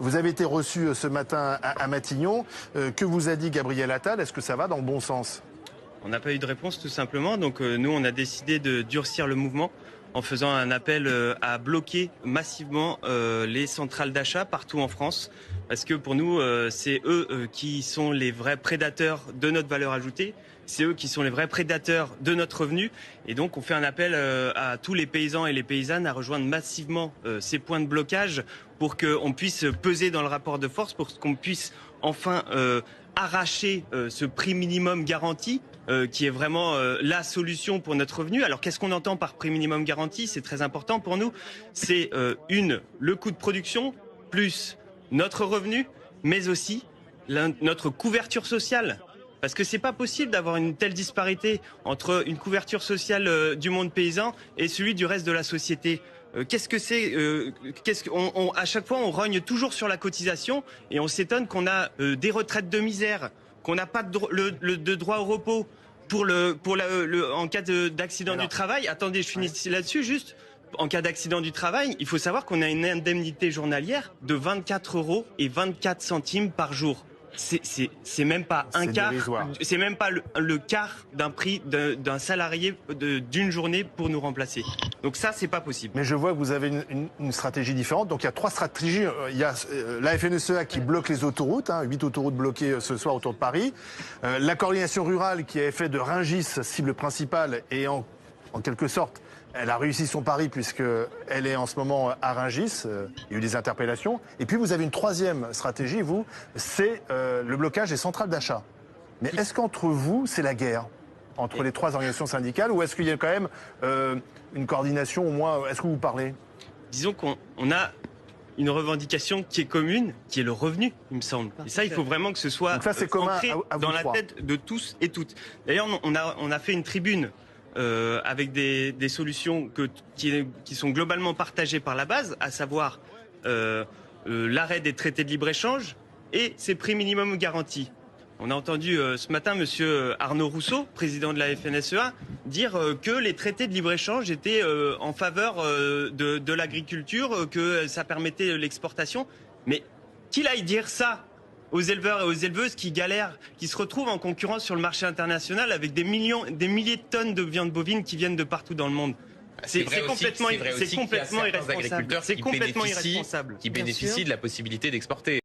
Vous avez été reçu ce matin à Matignon. Que vous a dit Gabriel Attal? Est-ce que ça va dans le bon sens? On n'a pas eu de réponse tout simplement, donc nous on a décidé de durcir le mouvement en faisant un appel à bloquer massivement les centrales d'achat partout en France, parce que pour nous c'est eux qui sont les vrais prédateurs de notre valeur ajoutée, c'est eux qui sont les vrais prédateurs de notre revenu, et donc on fait un appel à tous les paysans et les paysannes à rejoindre massivement ces points de blocage pour qu'on puisse peser dans le rapport de force, pour qu'on puisse enfin arracher ce prix minimum garanti qui est vraiment la solution pour notre revenu. Alors qu'est-ce qu'on entend par prix minimum garanti? C'est très important pour nous. C'est le coût de production plus notre revenu, mais aussi notre couverture sociale. Parce que c'est pas possible d'avoir une telle disparité entre une couverture sociale du monde paysan et celui du reste de la société. Qu'est-ce que c'est à chaque fois, on rogne toujours sur la cotisation et on s'étonne qu'on a des retraites de misère, qu'on n'a pas de droit au repos en cas d'accident du travail. Attendez, je finis là-dessus juste. En cas d'accident du travail, il faut savoir qu'on a une indemnité journalière de 24,24 € par jour. C'est même pas un quart, c'est même pas le quart d'un prix d'un salarié d'une journée pour nous remplacer. Donc ça, c'est pas possible. Mais je vois que vous avez une stratégie différente. Donc il y a 3 stratégies. Il y a la FNSEA qui bloque les autoroutes, 8 autoroutes bloquées ce soir autour de Paris. La coordination rurale qui a fait de Rungis cible principale et en quelque sorte, elle a réussi son pari puisqu'elle est en ce moment à Rungis. Il y a eu des interpellations. Et puis vous avez une 3e stratégie, vous, c'est le blocage des centrales d'achat. Mais est-ce qu'entre vous, c'est la guerre entre les 3 organisations syndicales, ou est-ce qu'il y a quand même une coordination au moins? Est-ce que vous parlez? Disons qu'on a une revendication qui est commune, qui est le revenu, il me semble. Et ça, il faut vraiment que ce soit ancré dans la tête de tous et toutes. D'ailleurs, on a fait une tribune avec des solutions qui sont globalement partagées par la base, à savoir l'arrêt des traités de libre-échange et ces prix minimum garantis. On a entendu ce matin Monsieur Arnaud Rousseau, président de la FNSEA, dire que les traités de libre-échange étaient en faveur de l'agriculture, que ça permettait l'exportation. Mais qu'il aille dire ça aux éleveurs et aux éleveuses qui galèrent, qui se retrouvent en concurrence sur le marché international avec des milliers de tonnes de viande bovine qui viennent de partout dans le monde. C'est complètement irresponsable. C'est complètement irresponsable. Qui bénéficient de la possibilité d'exporter.